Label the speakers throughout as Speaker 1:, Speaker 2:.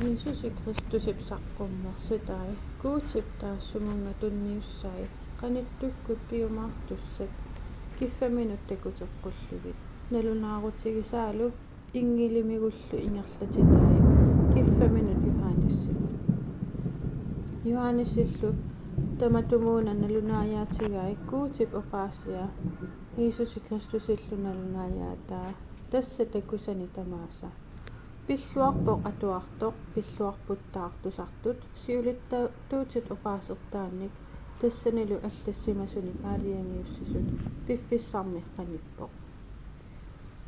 Speaker 1: Jeesusi Kristusip saqqummersitai kuutip taassumunga tunniussai qanittukkut piumaartussat kiffaminuttakutiqqullugut nalunaarutigисаалу ингилимигуллу ингерлатитай киффаминут Johannissилlu таматумууна налунааяатигаи kuutip oqaasия Jeesusi Kristusилlu налунааяатаа тасса такусани тамааса пиллуарпоq атуартоq пиллуарпуттаартусартут сиулиттаатуутит оqaасертаанник тассанилу аллассимасуни аалиангиуссисут пиффиссармиққаниппоq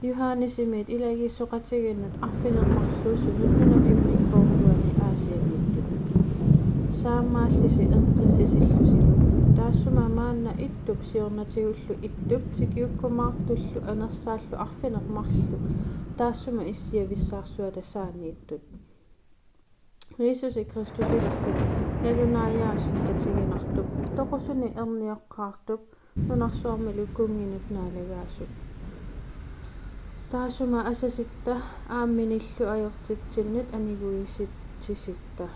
Speaker 1: Johannисимиит илагииссоқатигиннут арфинеқмарлуусунут нунапиммиккоорнуани аасиамиттут саамааллиси эққиссисиллусилу таассума маанна иттуп сиорнатигуллу иттуп тикиуккумаартуллу анерсааллу арфинеқмарлу таассума иссиависсаарсуата саанииттут Jeesusi Kristusилlu налунааяасут татигинартуп тоқусуни ерниоққаартуп нунарсуармилу кунгинут наалагаасут таассума асаситта аамминиллу ajortitsilnit анигуиситтиситта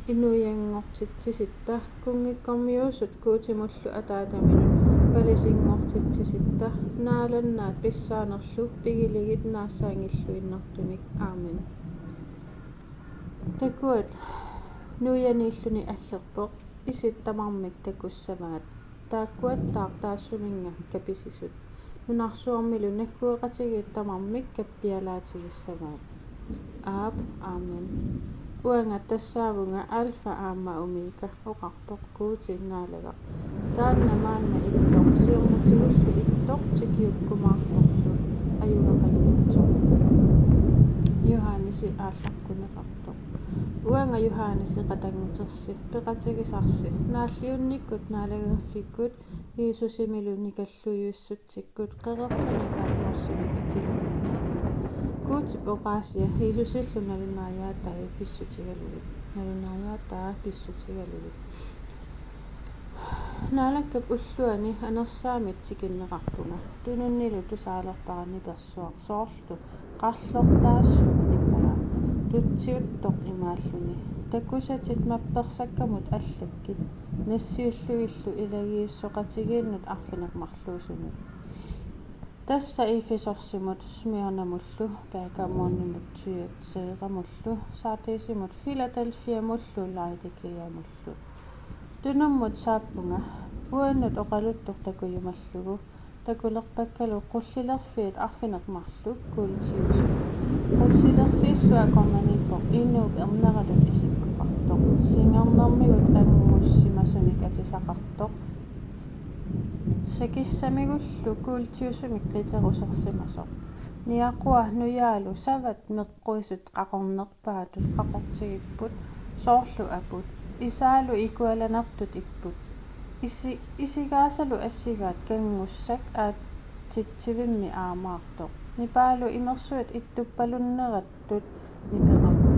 Speaker 1: инуянгортитсиситта кунгиккормиусут куутимуллу атаатаминут палисингортитсиситта нааланнаат писсаанерлу пигилигит наассаангиллу иннартумик аамен такуат нуянииллуни аллерпоq иситтамармик такуссаваат тааккуат таартаассуминга каписисут нунарсуармилу наккуэqatigiittamarmik каппиалаатигиссаваат аап аамен уанга тассаавунга альфа аама умика оқарпоq куутиннаалага таанна маанна иттоq сиорнатигуллу иттоq тикиуккумаарторлу аюгақангитсоq Johannisi ааллаққунеқартоq уанга Johannisi қатангутерси пеқатигисарси нааллиунниккут наалагаффиккут Jeesusимилу никаллуйуссутсиккут қеқертани аалнерсими атилунаа kuutip oqaasia Jeesusилlu налунааяатаа писсутигалугут наалаккап уллуани анерсаамит тикиннеқарпунга тунуннилу тусаалерпарани персуар соорлу qарлортаассут ниппала тутсиуттоқ имааллуни таккусатит мапперсаккамут аллаккит нассиуллуиллу илагииссоқатигииннут арфинеқмарлуусунут тасса ифисорсимут смирнамуллу паакаммууннимут туйатсеэқамуллу саатисимут филадельфиамуллу лаидикиамуллу тунуммут сааппунга уаннут оқалуттоқ такуйумаллугу такулерпаккалу qullilerfiit арфинеқмарлук култиусу qullilerfiillua акорманиппоқ иннууп ернералут исиккупартоқ сингернэрмигут ангуссимасуник атисақартоқ сакиссамигуллу култиусумик қитерусерсимасоқ ниақуа нуяалу сават меққуисут қақорнерпаатут қақортигиппут соорлу апут исаалу икуаланартут иппут исигаасалу ассигаат кангуссак аатитсивимми аамаартоқ нипаалу имерсуат иттуппалуннераттут нипеқарпу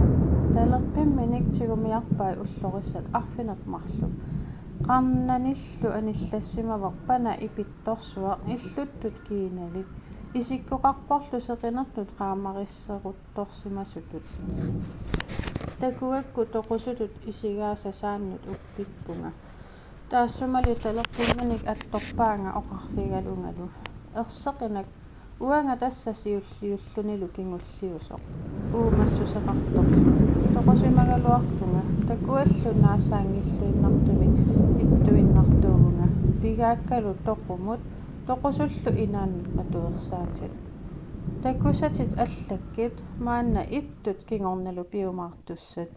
Speaker 1: талерпимми никтигумиарпай уллориссат арфинеқмарлу qarnanillu anillassimavaq pana ipittorsuaq illuttut kiinalik isikkoqarporlu seqinertut qaamarisseruttorsimasutut takuakku toqusutut isigaasa saannut uppippunga taassumali talerpimmanik attorpaanga oqarfigalungalu erseqinak uanga tassasiulliullunilu kingulliusoq uumassuseqartorlu toqosimagaluarpunga takuallu naassaangilluinnartumik ittuinnartuugunga pigaakkalu toqumut toqusullu inaannut matuersaatit takusatit allakkit maanna ittut kingornalu piumaartussat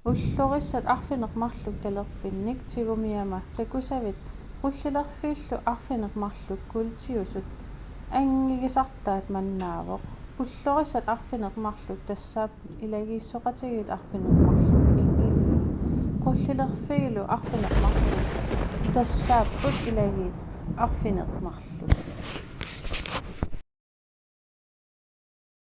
Speaker 1: уллорissat арфинеқмарлук талерпинник тигумиама такусавит qullilerfiillu арфинеқмарлук култиусут ангигисартаат маннаавоқ уллорissat арфинеқмарлук тассааппут илагииссоқатигит арфинеқмарлук ингили qullilerfiilu арфинеқмарлук тассааппут илаги арфинеқмарлук